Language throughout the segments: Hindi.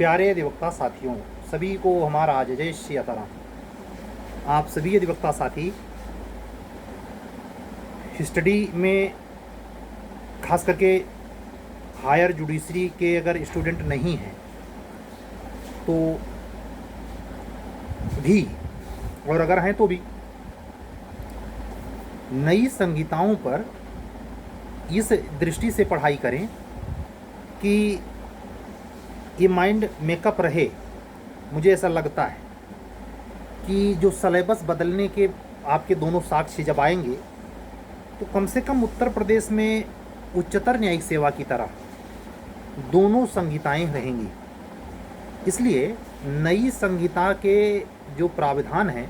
प्यारे अधिवक्ता साथियों, सभी को हमारा आज जय श्री सीताराम। आप सभी अधिवक्ता साथी स्टडी में खास करके हायर जुडिशरी के अगर स्टूडेंट नहीं हैं तो भी, और अगर हैं तो भी, नई संहिताओं पर इस दृष्टि से पढ़ाई करें कि ये माइंड मेकअप रहे। मुझे ऐसा लगता है कि जो सलेबस बदलने के आपके दोनों साक्ष्य जब आएंगे तो कम से कम उत्तर प्रदेश में उच्चतर न्यायिक सेवा की तरह दोनों संहिताएं रहेंगी। इसलिए नई संहिता के जो प्रावधान हैं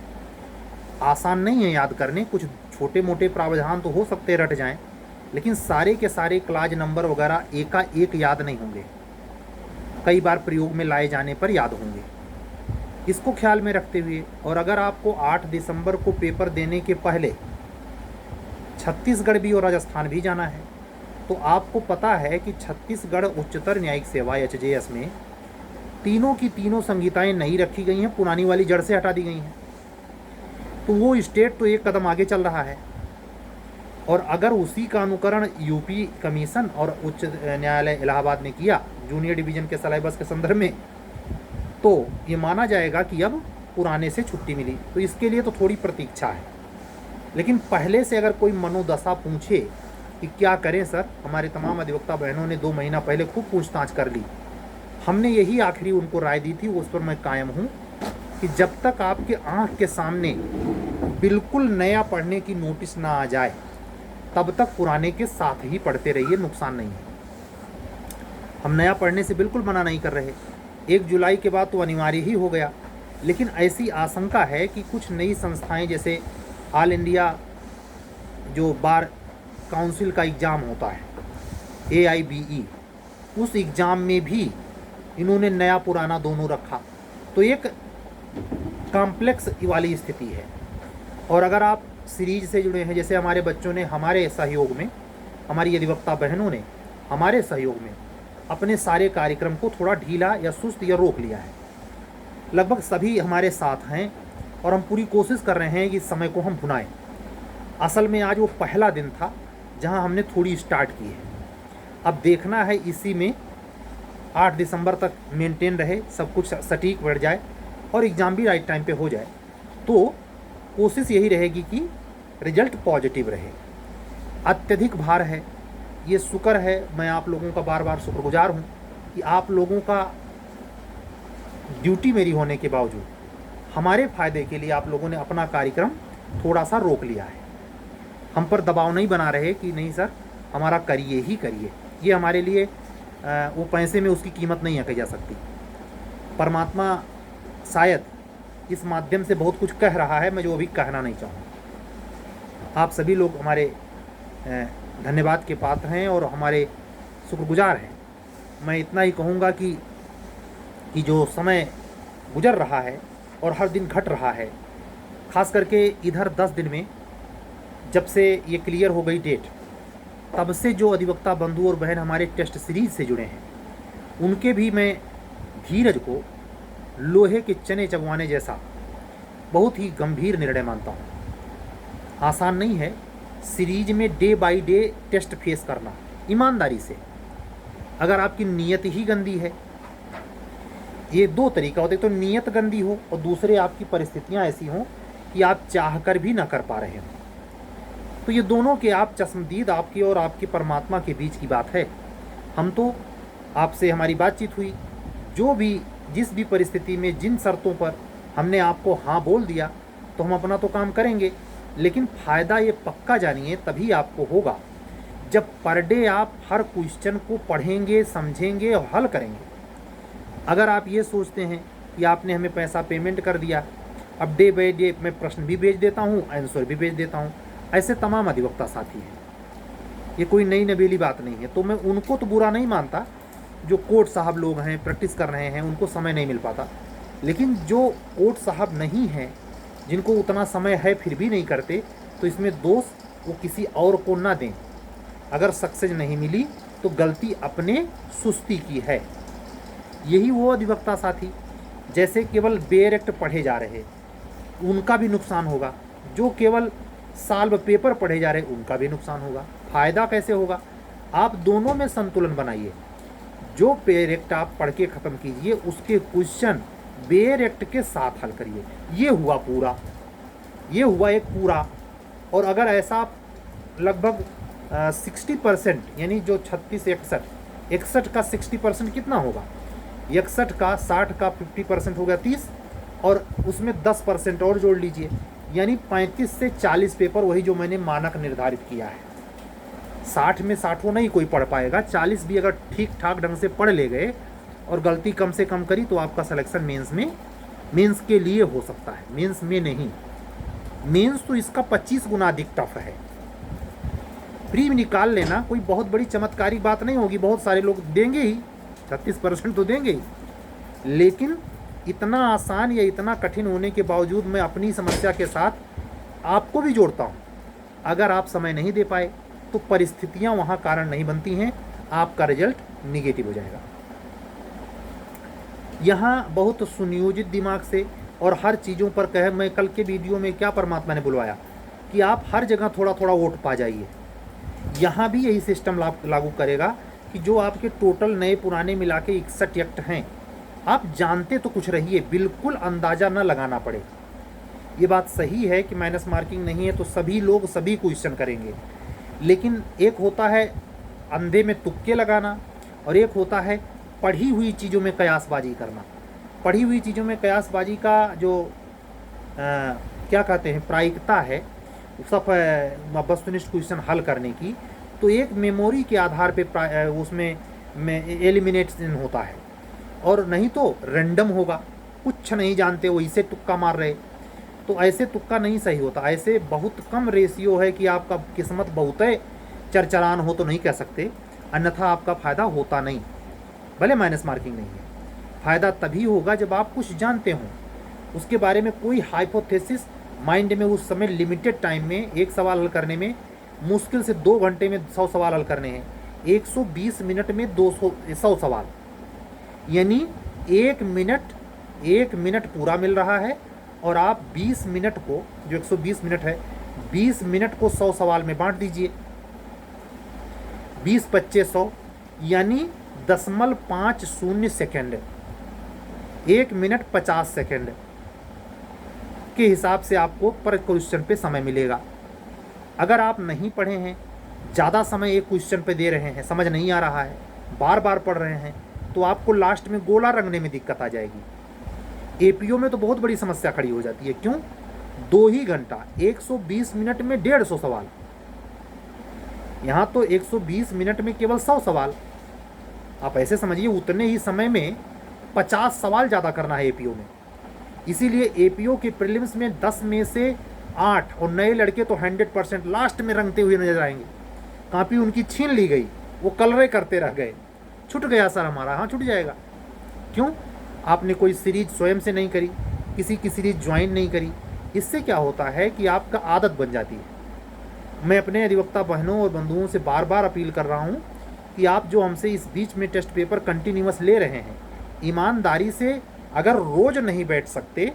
आसान नहीं है याद करने। कुछ छोटे मोटे प्रावधान तो हो सकते रट जाएं, लेकिन सारे के सारे क्लाज नंबर वगैरह एकाएक याद नहीं होंगे, कई बार प्रयोग में लाए जाने पर याद होंगे। इसको ख्याल में रखते हुए, और अगर आपको 8 दिसंबर को पेपर देने के पहले छत्तीसगढ़ भी और राजस्थान भी जाना है तो आपको पता है कि छत्तीसगढ़ उच्चतर न्यायिक सेवा HJS में तीनों की तीनों संहिताएं नई रखी गई हैं, पुरानी वाली जड़ से हटा दी गई हैं। तो वो स्टेट तो एक कदम आगे चल रहा है, और अगर उसी का अनुकरण यूपी कमीशन और उच्च न्यायालय इलाहाबाद ने किया जूनियर डिवीज़न के सिलेबस के संदर्भ में, तो ये माना जाएगा कि अब पुराने से छुट्टी मिली। तो इसके लिए तो थोड़ी प्रतीक्षा है, लेकिन पहले से अगर कोई मनोदशा पूछे कि क्या करें सर, हमारे तमाम अधिवक्ता बहनों ने 2 महीना पहले खूब पूछताछ कर ली। हमने यही आखिरी उनको राय दी थी, उस पर मैं कायम हूँ कि जब तक आपके आँख के सामने बिल्कुल नया पढ़ने की नोटिस ना आ जाए तब तक पुराने के साथ ही पढ़ते रहिए, नुकसान नहीं है। हम नया पढ़ने से बिल्कुल मना नहीं कर रहे, 1 जुलाई के बाद तो अनिवार्य ही हो गया, लेकिन ऐसी आशंका है कि कुछ नई संस्थाएं जैसे ऑल इंडिया जो बार काउंसिल का एग्ज़ाम होता है AIBE, उस एग्ज़ाम में भी इन्होंने नया पुराना दोनों रखा, तो एक कॉम्प्लेक्स वाली स्थिति है। और अगर आप सीरीज से जुड़े हैं, जैसे हमारे बच्चों ने हमारे सहयोग में, हमारी अधिवक्ता बहनों ने हमारे सहयोग में अपने सारे कार्यक्रम को थोड़ा ढीला या सुस्त या रोक लिया है। लगभग सभी हमारे साथ हैं और हम पूरी कोशिश कर रहे हैं कि समय को हम भुनाएं। असल में आज वो पहला दिन था जहां हमने थोड़ी स्टार्ट की है। अब देखना है इसी में 8 दिसंबर तक मेंटेन रहे, सब कुछ सटीक बढ़ जाए और एग्ज़ाम भी राइट टाइम पे हो जाए। तो कोशिश यही रहेगी कि रिजल्ट पॉजिटिव रहे। अत्यधिक भार है, ये शुक्र है, मैं आप लोगों का बार बार शुक्रगुजार हूँ कि आप लोगों का ड्यूटी मेरी होने के बावजूद हमारे फ़ायदे के लिए आप लोगों ने अपना कार्यक्रम थोड़ा सा रोक लिया है। हम पर दबाव नहीं बना रहे कि नहीं सर हमारा करिए ही करिए। ये हमारे लिए वो पैसे में उसकी कीमत नहीं है कही जा सकती। परमात्मा शायद इस माध्यम से बहुत कुछ कह रहा है, मैं जो अभी कहना नहीं चाहूँगा। आप सभी लोग हमारे धन्यवाद के पात्र हैं और हमारे शुक्रगुजार हैं। मैं इतना ही कहूँगा कि जो समय गुजर रहा है और हर दिन घट रहा है, ख़ास करके इधर 10 दिन में जब से ये क्लियर हो गई डेट, तब से जो अधिवक्ता बंधु और बहन हमारे टेस्ट सीरीज से जुड़े हैं उनके भी मैं धीरज को लोहे के चने चबवाने जैसा बहुत ही गंभीर निर्णय मानता हूँ। आसान नहीं है सीरीज में day by day test face करना ईमानदारी से। अगर आपकी नीयत ही गंदी है, ये 2 तरीका होते, तो नीयत गंदी हो और दूसरे आपकी परिस्थितियाँ ऐसी हों कि आप चाहकर भी ना कर पा रहे हो, तो ये दोनों के आप चश्मदीद आपकी और आपके परमात्मा के बीच की बात है। हम तो आपसे हमारी बातचीत हुई, जो भी जिस भी परिस्थिति में जिन शर्तों पर हमने आपको हाँ बोल दिया, तो हम अपना तो काम करेंगे, लेकिन फ़ायदा ये पक्का जानिए तभी आपको होगा जब पर डे आप हर क्वेश्चन को पढ़ेंगे, समझेंगे और हल करेंगे। अगर आप ये सोचते हैं कि आपने हमें पैसा पेमेंट कर दिया, अब डे बाय डे मैं प्रश्न भी भेज देता हूँ, आंसर भी भेज देता हूँ, ऐसे तमाम अधिवक्ता साथी हैं। ये कोई नई नवेली बात नहीं है। तो मैं उनको तो बुरा नहीं मानता, जो कोर्ट साहब लोग हैं, प्रैक्टिस कर रहे हैं, उनको समय नहीं मिल पाता, लेकिन जो कोर्ट साहब नहीं हैं, जिनको उतना समय है फिर भी नहीं करते, तो इसमें दोष वो किसी और को ना दें। अगर सक्सेस नहीं मिली तो गलती अपने सुस्ती की है। यही वो अधिवक्ता साथी जैसे केवल बेयर एक्ट पढ़े जा रहे, उनका भी नुकसान होगा, जो केवल साल्व पेपर पढ़े जा रहे उनका भी नुकसान होगा। फ़ायदा कैसे होगा? आप दोनों में संतुलन बनाइए। जो बेयर एक्ट आप पढ़ के ख़त्म कीजिए, उसके क्वेश्चन बेयर एक्ट के साथ हल करिए। ये हुआ पूरा, ये हुआ एक पूरा। और अगर ऐसा आप लगभग 60% यानी जो 36 61 का 60% कितना होगा? 61 का 60 का 50% हो गया 30, और उसमें 10% और जोड़ लीजिए, यानी 35 से 40 पेपर, वही जो मैंने मानक निर्धारित किया है। 60 में 60 नहीं कोई पढ़ पाएगा, 40 भी अगर ठीक ठाक ढंग से पढ़ ले गए और गलती कम से कम करी तो आपका सिलेक्शन मेंस के लिए हो सकता है, मेंस में नहीं। मेंस तो इसका 25 गुना अधिक टफ है। प्री निकाल लेना कोई बहुत बड़ी चमत्कारी बात नहीं होगी, बहुत सारे लोग देंगे ही, 36% तो देंगे ही, लेकिन इतना आसान या इतना कठिन होने के बावजूद मैं अपनी समस्या के साथ आपको भी जोड़ता हूँ। अगर आप समय नहीं दे पाए तो परिस्थितियाँ वहाँ कारण नहीं बनती हैं, आपका रिजल्ट निगेटिव हो जाएगा। यहाँ बहुत सुनियोजित दिमाग से और हर चीज़ों पर कहे, मैं कल के वीडियो में क्या परमात्मा ने बुलवाया कि आप हर जगह थोड़ा थोड़ा वोट पा जाइए। यहाँ भी यही सिस्टम लागू करेगा कि जो आपके टोटल नए पुराने मिला के 61 एक्ट हैं, आप जानते तो कुछ रहिए, बिल्कुल अंदाज़ा न लगाना पड़े। ये बात सही है कि माइनस मार्किंग नहीं है तो सभी लोग सभी क्वेश्चन करेंगे, लेकिन एक होता है अंधे में तुक्के लगाना और एक होता है पढ़ी हुई चीज़ों में कयासबाजी करना। पढ़ी हुई चीज़ों में कयासबाजी का जो क्या कहते हैं प्रायिकता है सब वस्तुनिष्ठ क्वेश्चन हल करने की, तो एक मेमोरी के आधार पे उसमें एलिमिनेशन होता है, और नहीं तो रैंडम होगा, कुछ नहीं जानते वही से तुक्का मार रहे। तो ऐसे तुक्का नहीं सही होता, ऐसे बहुत कम रेशियो है कि आपका किस्मत बहुत है चरचरान हो तो नहीं कह सकते, अन्यथा आपका फ़ायदा होता नहीं। भले माइनस मार्किंग नहीं है, फ़ायदा तभी होगा जब आप कुछ जानते हो, उसके बारे में कोई हाइपोथेसिस माइंड में उस समय लिमिटेड टाइम में एक सवाल हल करने में मुश्किल से 2 घंटे में 100 सवाल हल करने हैं, 120 मिनट में 100 सवाल, यानी 1 मिनट पूरा मिल रहा है, और आप 20 मिनट को, जो 120 मिनट है, 20 मिनट को 100 सवाल में बांट दीजिए, 20 25 100, यानी 0.50 सेकेंड, 1 मिनट 50 सेकेंड के हिसाब से आपको पर क्वेश्चन पे समय मिलेगा। अगर आप नहीं पढ़े हैं, ज़्यादा समय एक क्वेश्चन पे दे रहे हैं, समझ नहीं आ रहा है, बार बार पढ़ रहे हैं, तो आपको लास्ट में गोला रंगने में दिक्कत आ जाएगी। एपीओ में तो बहुत बड़ी समस्या खड़ी हो जाती है। क्यों? 2 ही घंटा, 120 मिनट में 150 सवाल, यहाँ तो 120 मिनट में केवल 100 सवाल। आप ऐसे समझिए उतने ही समय में 50 सवाल ज़्यादा करना है एपीओ में। इसीलिए एपीओ के प्रीलिम्स में 10 में से 8, और नए लड़के तो 100% लास्ट में रंगते हुए नजर आएंगे। कॉपी उनकी छीन ली गई, वो कलरे करते रह गए, छूट गया सर हमारा। हाँ, छूट जाएगा। क्यों? आपने कोई सीरीज स्वयं से नहीं करी, किसी की सीरीज ज्वाइन नहीं करी। इससे क्या होता है कि आपका आदत बन जाती है। मैं अपने अधिवक्ता बहनों और बंधुओं से बार बार अपील कर रहा हूँ कि आप जो हमसे इस बीच में टेस्ट पेपर कंटिन्यूअस ले रहे हैं, ईमानदारी से अगर रोज़ नहीं बैठ सकते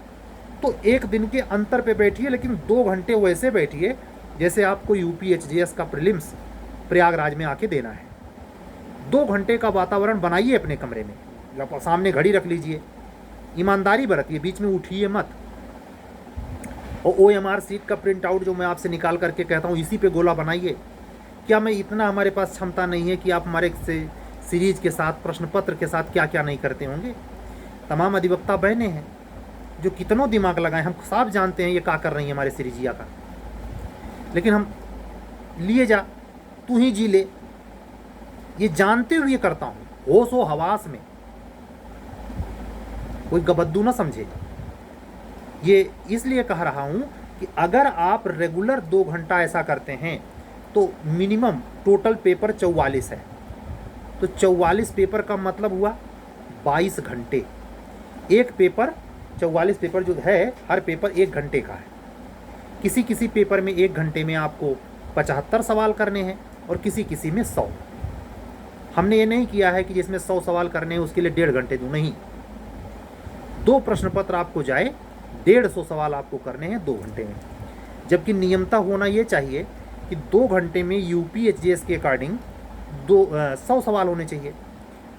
तो एक दिन के अंतर पे बैठिए, लेकिन 2 घंटे वैसे बैठिए जैसे आपको यूपीएचजीएस का प्रीलिम्स प्रयागराज में आके देना है। 2 घंटे का वातावरण बनाइए अपने कमरे में, सामने घड़ी रख लीजिए, ईमानदारी बरतिए, बीच में उठिए मत। और OMR सीट का प्रिंट आउट जो मैं आपसे निकाल करके कहता हूँ, इसी पे गोला बनाइए। क्या मैं इतना हमारे पास क्षमता नहीं है कि आप हमारे से सीरीज के साथ, प्रश्न पत्र के साथ क्या क्या नहीं करते होंगे? तमाम अधिवक्ता बहनें हैं जो कितनों दिमाग लगाएं, हम साफ जानते हैं ये क्या कर रही हैं हमारे सीरीजिया का, लेकिन हम लिए जा, तू ही जी ले, ये जानते हुए करता हूँ, होश हो हवास में, कोई गबद्दू ना समझे। ये इसलिए कह रहा हूँ कि अगर आप रेगुलर 2 घंटा ऐसा करते हैं तो मिनिमम टोटल पेपर 44 है, तो 44 पेपर का मतलब हुआ 22 घंटे। एक पेपर 44 पेपर जो है, हर पेपर 1 घंटे का है। किसी किसी पेपर में 1 घंटे में आपको 75 सवाल करने हैं और किसी किसी में 100। हमने ये नहीं किया है कि जिसमें 100 सवाल करने हैं उसके लिए 1.5 घंटे दूँ, नहीं। 2 प्रश्न पत्र आपको जाए, 150 सवाल आपको करने हैं 2 घंटे में। जबकि नियमता होना ये चाहिए कि 2 घंटे में यूपीएचजीएस के अकॉर्डिंग 100 सवाल होने चाहिए,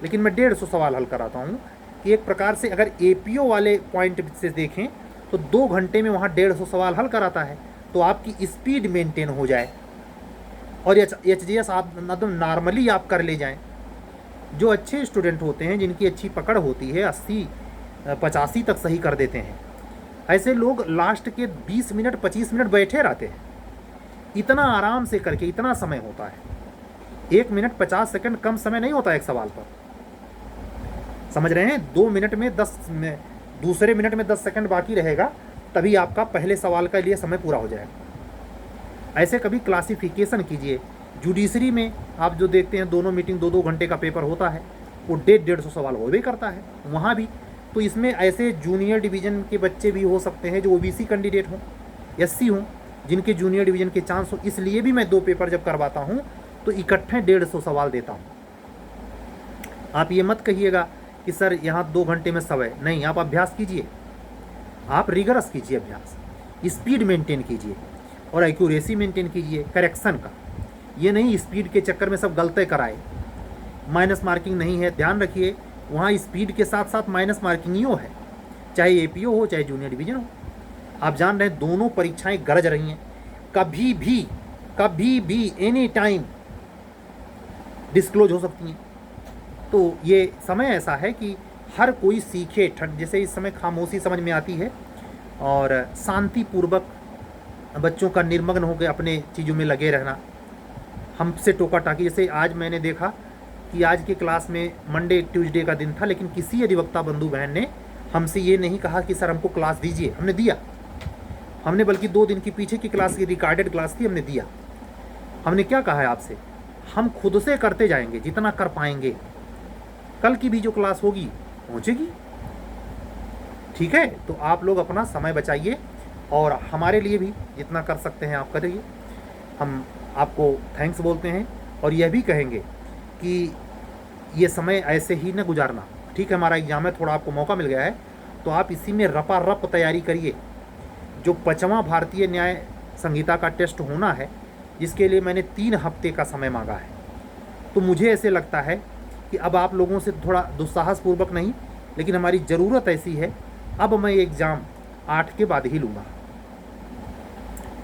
लेकिन मैं 150 सवाल हल कराता हूँ। कि एक प्रकार से अगर एपीओ वाले पॉइंट से देखें तो 2 घंटे में वहाँ 150 सवाल हल कराता है, तो आपकी स्पीड मेंटेन हो जाए और एचजीएस आप मतलब नॉर्मली आप कर ले जाएं। जो अच्छे स्टूडेंट होते हैं, जिनकी अच्छी पकड़ होती है, 80-85 तक सही कर देते हैं, ऐसे लोग लास्ट के 20 मिनट 25 मिनट बैठे रहते हैं। इतना आराम से करके इतना समय होता है, 1 मिनट 50 सेकंड कम समय नहीं होता एक सवाल पर, समझ रहे हैं। 2 मिनट में 10 में दूसरे मिनट में 10 सेकंड बाकी रहेगा, तभी आपका पहले सवाल के लिए समय पूरा हो जाएगा। ऐसे कभी क्लासिफिकेशन कीजिए। जुडिशरी में आप जो देखते हैं दोनों मीटिंग 2-2 घंटे का पेपर होता है, वो 150 सवाल हो भी करता है वहाँ भी। तो इसमें ऐसे जूनियर डिवीज़न के बच्चे भी हो सकते हैं जो ओबीसी कैंडिडेट हों, एससी हों, जिनके जूनियर डिवीज़न के चांस हो। इसलिए भी मैं 2 पेपर जब करवाता हूँ तो इकट्ठे 150 सवाल देता हूँ। आप ये मत कहिएगा कि सर यहाँ 2 घंटे में सब है, नहीं। आप अभ्यास कीजिए, आप रिगरस कीजिए अभ्यास, स्पीड मेंटेन कीजिए और एक्यूरेसी मेंटेन कीजिए करेक्शन का। ये नहीं स्पीड के चक्कर में सब गलते कराए, माइनस मार्किंग नहीं है। ध्यान रखिए, वहाँ स्पीड के साथ साथ माइनस मार्किंग ही है, चाहे एपीओ हो चाहे जूनियर डिवीजन हो। आप जान रहे हैं दोनों परीक्षाएं गरज रही हैं, कभी भी एनी टाइम डिस्क्लोज हो सकती हैं। तो ये समय ऐसा है कि हर कोई सीखे। ठंड जैसे इस समय खामोशी समझ में आती है और शांतिपूर्वक बच्चों का निर्मग्न होकर अपने चीज़ों में लगे रहना, हमसे टोका टाकी। जैसे आज मैंने देखा कि आज की क्लास में मंडे ट्यूसडे का दिन था, लेकिन किसी अधिवक्ता बंधु बहन ने हमसे ये नहीं कहा कि सर हमको क्लास दीजिए, हमने दिया। हमने बल्कि 2 दिन की पीछे की क्लास की रिकॉर्डेड क्लास थी, हमने दिया। हमने क्या कहा है आपसे, हम खुद से करते जाएंगे जितना कर पाएंगे। कल की भी जो क्लास होगी पहुँचेगी, ठीक है। तो आप लोग अपना समय बचाइए और हमारे लिए भी जितना कर सकते हैं आप करिए। हम आपको थैंक्स बोलते हैं और यह भी कहेंगे कि ये समय ऐसे ही न गुजारना, ठीक है। हमारा एग्ज़ाम है, थोड़ा आपको मौका मिल गया है तो आप इसी में रपारप तैयारी करिए। जो 5वां भारतीय न्याय संहिता का टेस्ट होना है, जिसके लिए मैंने 3 हफ्ते का समय मांगा है, तो मुझे ऐसे लगता है कि अब आप लोगों से थोड़ा दुस्साहसपूर्वक नहीं, लेकिन हमारी ज़रूरत ऐसी है, अब मैं एग्ज़ाम 8 के बाद ही लूँगा,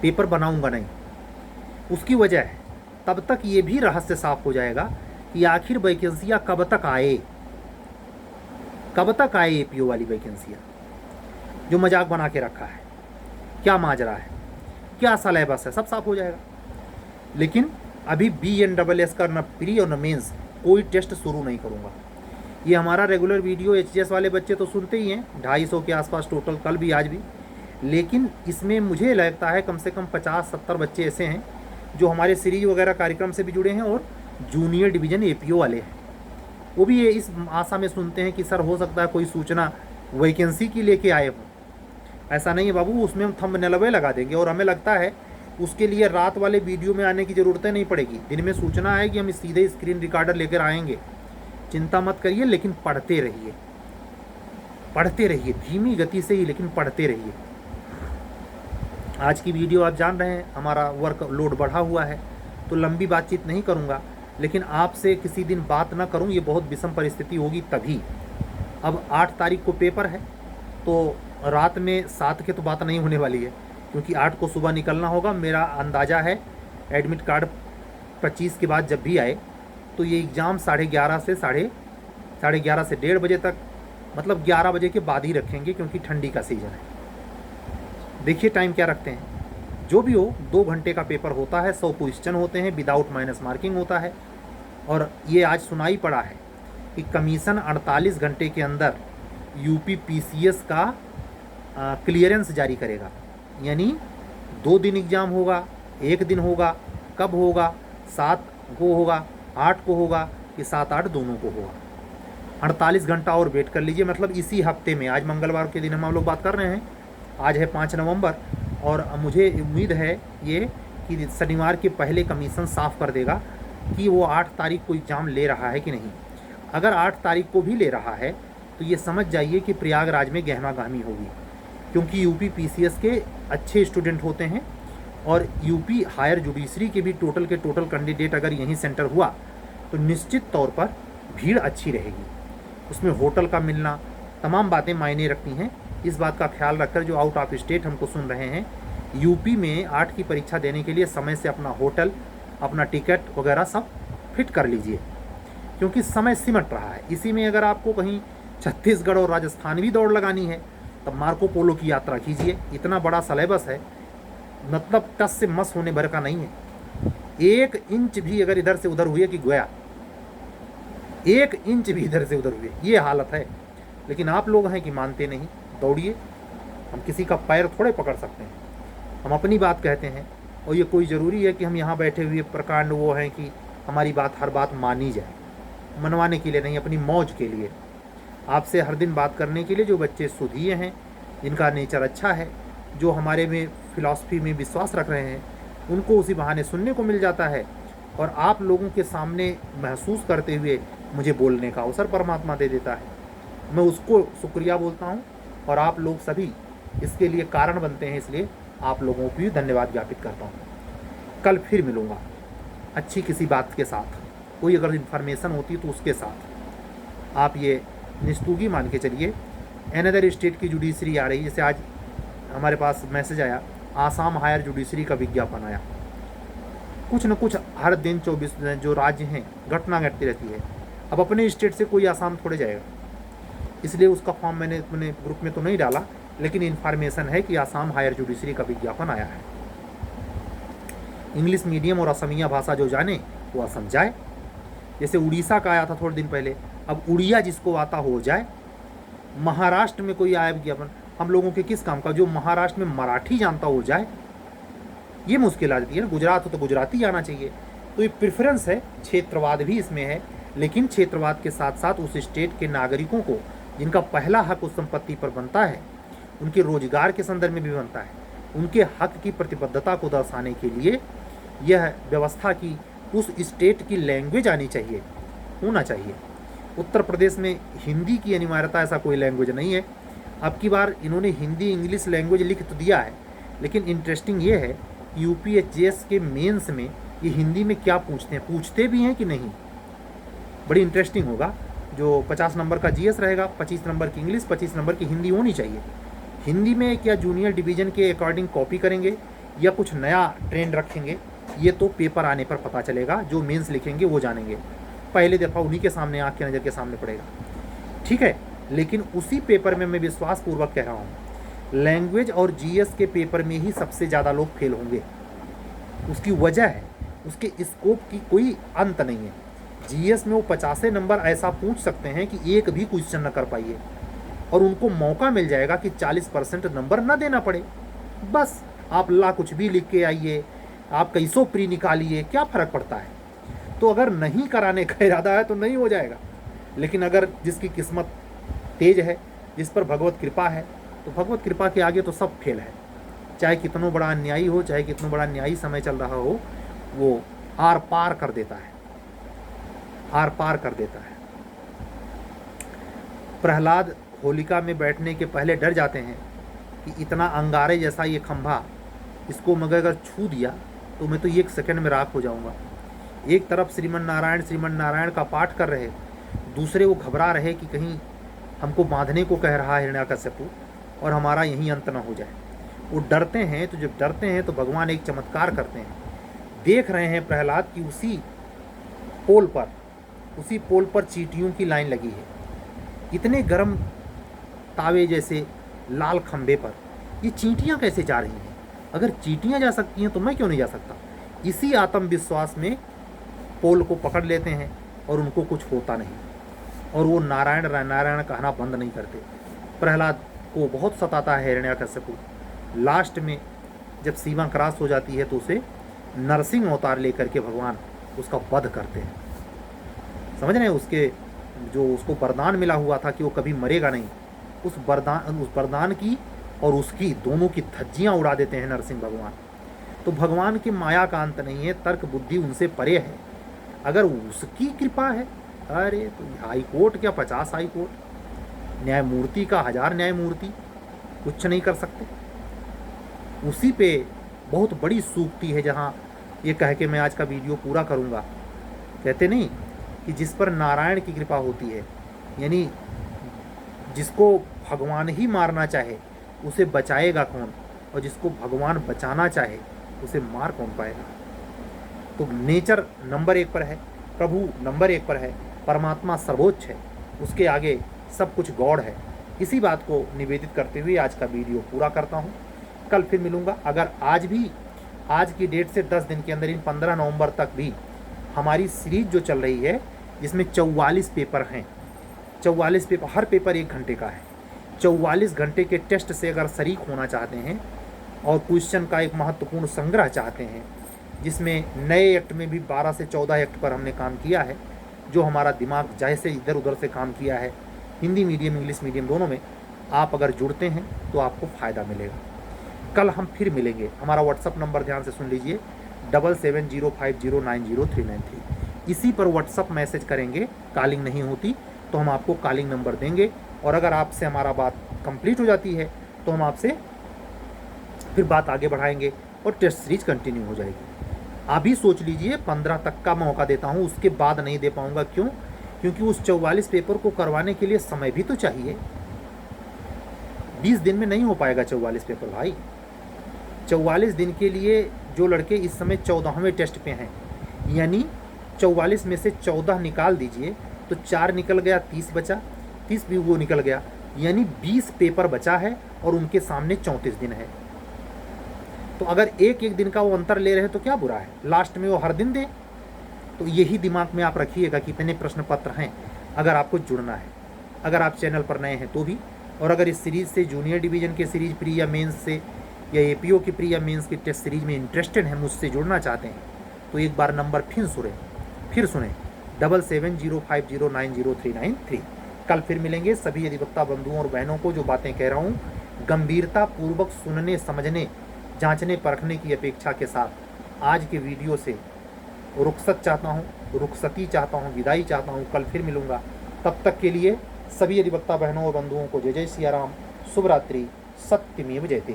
पेपर बनाऊँगा नहीं। उसकी वजह है, तब तक ये भी रहस्य साफ हो जाएगा कि आखिर वैकेंसियाँ कब तक आए एपीओ वाली वैकेंसियाँ जो मजाक बना के रखा है, क्या माजरा है, क्या सिलेबस है, सब साफ हो जाएगा। लेकिन अभी BNSS का न प्री और न मेंस कोई टेस्ट शुरू नहीं करूँगा। ये हमारा रेगुलर वीडियो एचजीएस वाले बच्चे तो सुनते ही हैं, 250 के आसपास टोटल, कल भी आज भी। लेकिन इसमें मुझे लगता है कम से कम 50-70 बच्चे ऐसे हैं जो हमारे सीरीज वगैरह कार्यक्रम से भी जुड़े हैं और जूनियर डिवीज़न एपीओ वाले हैं। वो भी ये इस आशा में सुनते हैं कि सर हो सकता है कोई सूचना वैकेंसी की लेके आए हों। ऐसा नहीं है बाबू, उसमें हम थंबनेलवे लगा देंगे और हमें लगता है उसके लिए रात वाले वीडियो में आने की ज़रूरत नहीं पड़ेगी। दिन में सूचना आएगी, हम सीधे स्क्रीन रिकॉर्डर लेकर आएंगे। चिंता मत करिए, लेकिन पढ़ते रहिए धीमी गति से ही, लेकिन पढ़ते रहिए। आज की वीडियो आप जान रहे हैं हमारा वर्क लोड बढ़ा हुआ है, तो लंबी बातचीत नहीं करूंगा, लेकिन आपसे किसी दिन बात ना करूं ये बहुत विषम परिस्थिति होगी तभी। अब 8 तारीख को पेपर है, तो रात में 7 के तो बात नहीं होने वाली है, क्योंकि 8 को सुबह निकलना होगा। मेरा अंदाज़ा है एडमिट कार्ड 25 के बाद जब भी आए तो ये एग्ज़ाम 11:30 से 11:30 से 1:30 बजे तक, मतलब 11 बजे के बाद ही रखेंगे, क्योंकि ठंडी का सीज़न है। देखिए टाइम क्या रखते हैं, जो भी हो 2 घंटे का पेपर होता है, 100 क्वेश्चन होते हैं, विदाउट माइनस मार्किंग होता है। और ये आज सुनाई पड़ा है कि कमीशन 48 घंटे के अंदर यूपी पीसीएस का क्लियरेंस जारी करेगा। यानी 2 दिन एग्ज़ाम होगा, 1 दिन होगा, कब होगा, 7 को होगा, 8 को होगा, कि 7-8 दोनों को होगा। 48 घंटा और वेट कर लीजिए, मतलब इसी हफ्ते में। आज मंगलवार के दिन हम लोग बात कर रहे हैं, आज है 5 नवंबर, और मुझे उम्मीद है ये कि शनिवार के पहले कमीशन साफ़ कर देगा। कि वो 8 तारीख को एग्ज़ाम ले रहा है कि नहीं। अगर 8 तारीख को भी ले रहा है तो ये समझ जाइए कि प्रयागराज में गहमा गहमी होगी, क्योंकि यूपी पीसीएस के अच्छे स्टूडेंट होते हैं और यूपी हायर जुडिशरी के भी टोटल के टोटल कैंडिडेट अगर यहीं सेंटर हुआ तो निश्चित तौर पर भीड़ अच्छी रहेगी। उसमें होटल का मिलना, तमाम बातें मायने रखती हैं। इस बात का ख्याल रखकर जो आउट ऑफ स्टेट हमको सुन रहे हैं, यूपी में 8 की परीक्षा देने के लिए समय से अपना होटल, अपना टिकट वगैरह सब फिट कर लीजिए, क्योंकि समय सिमट रहा है। इसी में अगर आपको कहीं छत्तीसगढ़ और राजस्थान भी दौड़ लगानी है तब मार्को पोलो की यात्रा कीजिए। इतना बड़ा सिलेबस है, मतलब टस से मस होने भर का नहीं है। 1 इंच भी अगर इधर से उधर हुए कि गोया, 1 इंच भी इधर से उधर हुए, ये हालत है। लेकिन आप लोग हैं कि मानते नहीं। दौड़िए, हम किसी का पैर थोड़े पकड़ सकते हैं, हम अपनी बात कहते हैं। और ये कोई ज़रूरी है कि हम यहाँ बैठे हुए प्रकांड वो हैं कि हमारी बात हर बात मानी जाए, मनवाने के लिए नहीं, अपनी मौज के लिए, आपसे हर दिन बात करने के लिए। जो बच्चे सुधीए हैं, जिनका नेचर अच्छा है, जो हमारे में फिलॉसफी में विश्वास रख रहे हैं, उनको उसी बहाने सुनने को मिल जाता है। और आप लोगों के सामने महसूस करते हुए मुझे बोलने का अवसर परमात्मा दे देता है। मैं उसको शुक्रिया बोलता हूँ और आप लोग सभी इसके लिए कारण बनते हैं, इसलिए आप लोगों को भी धन्यवाद ज्ञापित करता हूँ। कल फिर मिलूँगा अच्छी किसी बात के साथ, कोई अगर इन्फॉर्मेशन होती तो उसके साथ। आप ये निस्तुगी मान के चलिए, अनदर स्टेट की जुडिशरी आ रही है। जैसे आज हमारे पास मैसेज आया, आसाम हायर जुडिशरी का विज्ञापन आया। कुछ न कुछ हर दिन 24 जो राज्य हैं घटना घटती रहती है। अब अपने स्टेट से कोई आसाम थोड़े जाएगा, इसलिए उसका फॉर्म मैंने अपने ग्रुप में तो नहीं डाला, लेकिन इन्फॉर्मेशन है कि आसाम हायर जुडिशरी का विज्ञापन आया है। इंग्लिश मीडियम और असमिया भाषा जो जाने वो समझाए। जैसे उड़ीसा का आया था थोड़े दिन पहले, अब उड़िया जिसको आता हो जाए। महाराष्ट्र में कोई आया विज्ञापन, हम लोगों के किस काम का। जो महाराष्ट्र में मराठी जानता हो जाए, ये मुश्किल आ जाती है ना। गुजरात हो तो गुजराती आना चाहिए। तो ये प्रेफरेंस है, क्षेत्रवाद भी इसमें है, लेकिन क्षेत्रवाद के साथ साथ उस स्टेट के नागरिकों को जिनका पहला हक उस संपत्ति पर बनता है, उनके रोजगार के संदर्भ में भी बनता है, उनके हक की प्रतिबद्धता को दर्शाने के लिए यह व्यवस्था की उस स्टेट की लैंग्वेज आनी चाहिए, होना चाहिए। उत्तर प्रदेश में हिंदी की अनिवार्यता ऐसा कोई लैंग्वेज नहीं है। अब की बार इन्होंने हिंदी इंग्लिश लैंग्वेज लिख तो दिया है, लेकिन इंटरेस्टिंग ये है यूपीएचएस के मेंस में ये हिंदी में क्या पूछते भी हैं कि नहीं। बड़ी इंटरेस्टिंग होगा। जो 50 नंबर का जीएस रहेगा, 25 नंबर की इंग्लिश, 25 नंबर की हिंदी होनी चाहिए। हिंदी में क्या जूनियर डिवीज़न के अकॉर्डिंग कॉपी करेंगे या कुछ नया ट्रेंड रखेंगे, ये तो पेपर आने पर पता चलेगा। जो मेंस लिखेंगे वो जानेंगे, पहले दफ़ा उन्हीं के सामने, आँख के नज़र के सामने पड़ेगा, ठीक है। लेकिन उसी पेपर में मैं विश्वास पूर्वक कह रहा हूँ, लैंग्वेज और जीएस के पेपर में ही सबसे ज़्यादा लोग फेल होंगे। उसकी वजह है, उसके स्कोप की कोई अंत नहीं है। जीएस में वो 50 नंबर ऐसा पूछ सकते हैं कि एक भी क्वेश्चन न कर पाइए, और उनको मौका मिल जाएगा कि 40% नंबर ना देना पड़े। बस आप ला कुछ भी लिख के आइए, आप कैसो प्री निकालिए, क्या फ़र्क पड़ता है। तो अगर नहीं कराने का इरादा है तो नहीं हो जाएगा, लेकिन अगर जिसकी किस्मत तेज है, जिस पर भगवत कृपा है, तो भगवत कृपा के आगे तो सब फेल है। चाहे कितना बड़ा अन्यायी हो, चाहे कितना बड़ा न्यायी समय चल रहा हो, वो आर पार कर देता है, आर पार कर देता है। प्रहलाद होलिका में बैठने के पहले डर जाते हैं कि इतना अंगारे जैसा ये खंभा, इसको मगर अगर छू दिया तो मैं तो 1 सेकंड में राख हो जाऊंगा। एक तरफ श्रीमन नारायण का पाठ कर रहे, दूसरे वो घबरा रहे कि कहीं हमको बांधने को कह रहा है हिरण्याकश्यपु और हमारा यहीं अंत न हो जाए। वो डरते हैं, तो जब डरते हैं तो भगवान एक चमत्कार करते हैं। देख रहे हैं प्रहलाद की उसी पोल पर चींटियों की लाइन लगी है। इतने गर्म तावे जैसे लाल खंबे पर ये चींटियाँ कैसे जा रही हैं? अगर चींटियाँ जा सकती हैं तो मैं क्यों नहीं जा सकता? इसी आत्मविश्वास में पोल को पकड़ लेते हैं और उनको कुछ होता नहीं, और वो नारायण नारायण कहना बंद नहीं करते। प्रहलाद को बहुत सताता है हिरण्याकश्यपु। लास्ट में जब सीमा क्रॉस हो जाती है तो उसे नरसिंह अवतार लेकर के भगवान उसका वध करते हैं। समझ रहे हैं? उसके जो उसको वरदान मिला हुआ था कि वो कभी मरेगा नहीं, उस वरदान की और उसकी दोनों की धज्जियाँ उड़ा देते हैं नरसिंह भगवान। तो भगवान की माया का अंत नहीं है, तर्क बुद्धि उनसे परे है। अगर उसकी कृपा है, अरे तो हाई कोर्ट क्या 50 हाई कोर्ट, न्यायमूर्ति का 1000 न्यायमूर्ति कुछ नहीं कर सकते। उसी पे बहुत बड़ी सूक्ति है जहाँ ये कह के मैं आज का वीडियो पूरा करूँगा। कहते नहीं कि जिस पर नारायण की कृपा होती है, यानी जिसको भगवान ही मारना चाहे उसे बचाएगा कौन, और जिसको भगवान बचाना चाहे उसे मार कौन पाएगा। तो नेचर नंबर 1 पर है, प्रभु नंबर 1 पर है, परमात्मा सर्वोच्च है, उसके आगे सब कुछ गॉड है। इसी बात को निवेदित करते हुए आज का वीडियो पूरा करता हूँ। कल फिर मिलूँगा। अगर आज भी, आज की डेट से 10 दिन के अंदर, इन 15 नवंबर तक भी हमारी सीरीज जो चल रही है जिसमें 44 पेपर हैं, 44 पेपर, हर पेपर 1 घंटे का है, 44 घंटे के टेस्ट से अगर शरीक होना चाहते हैं और क्वेश्चन का एक महत्वपूर्ण संग्रह चाहते हैं, जिसमें नए एक्ट में भी 12 से 14 एक्ट पर हमने काम किया है, जो हमारा दिमाग जैसे इधर उधर से काम किया है, हिंदी मीडियम इंग्लिश मीडियम दोनों में, आप अगर जुड़ते हैं तो आपको फ़ायदा मिलेगा। कल हम फिर मिलेंगे। हमारा व्हाट्सअप नंबर ध्यान से सुन लीजिए, 7705090393। इसी पर व्हाट्सअप मैसेज करेंगे, कॉलिंग नहीं होती तो हम आपको कॉलिंग नंबर देंगे, और अगर आपसे हमारा बात कंप्लीट हो जाती है तो हम आपसे फिर बात आगे बढ़ाएंगे और टेस्ट सीरीज कंटिन्यू हो जाएगी। अभी सोच लीजिए 15 तक का मौका देता हूँ, उसके बाद नहीं दे पाऊँगा। क्यों? क्योंकि उस 44 पेपर को करवाने के लिए समय भी तो चाहिए। 20 दिन में नहीं हो पाएगा 44 पेपर भाई। 44 दिन के लिए जो लड़के इस समय 14वें टेस्ट पे हैं, यानी 44 में से 14 निकाल दीजिए तो 4 निकल गया, 30 बचा, 30 भी वो निकल गया, यानी 20 पेपर बचा है और उनके सामने 34 दिन है। तो अगर एक एक दिन का वो अंतर ले रहे हैं तो क्या बुरा है, लास्ट में वो हर दिन दे। तो यही दिमाग में आप रखिएगा कि कितने प्रश्न पत्र हैं, अगर आपको जुड़ना है, अगर आप चैनल पर नए हैं तो भी। और अगर इस सीरीज़ से जूनियर डिवीज़न के सीरीज प्री या मेंस से, या एपीओ की प्री या मेंस की टेस्ट सीरीज में इंटरेस्टेड हैं, मुझसे जुड़ना चाहते हैं, तो एक बार नंबर फिर सुने 7705090393। कल फिर मिलेंगे। सभी अधिवक्ता बंधुओं और बहनों को जो बातें कह रहा हूँ, गंभीरता पूर्वक सुनने, समझने, जांचने परखने की अपेक्षा के साथ आज के वीडियो से रुखसत चाहता हूँ, रुखसती चाहता हूँ, विदाई चाहता हूँ। कल फिर मिलूँगा। तब तक के लिए सभी अधिवक्ता बहनों और बंधुओं को जय जय सिया राम, शुभ रात्रि, सत्यमेव जयते।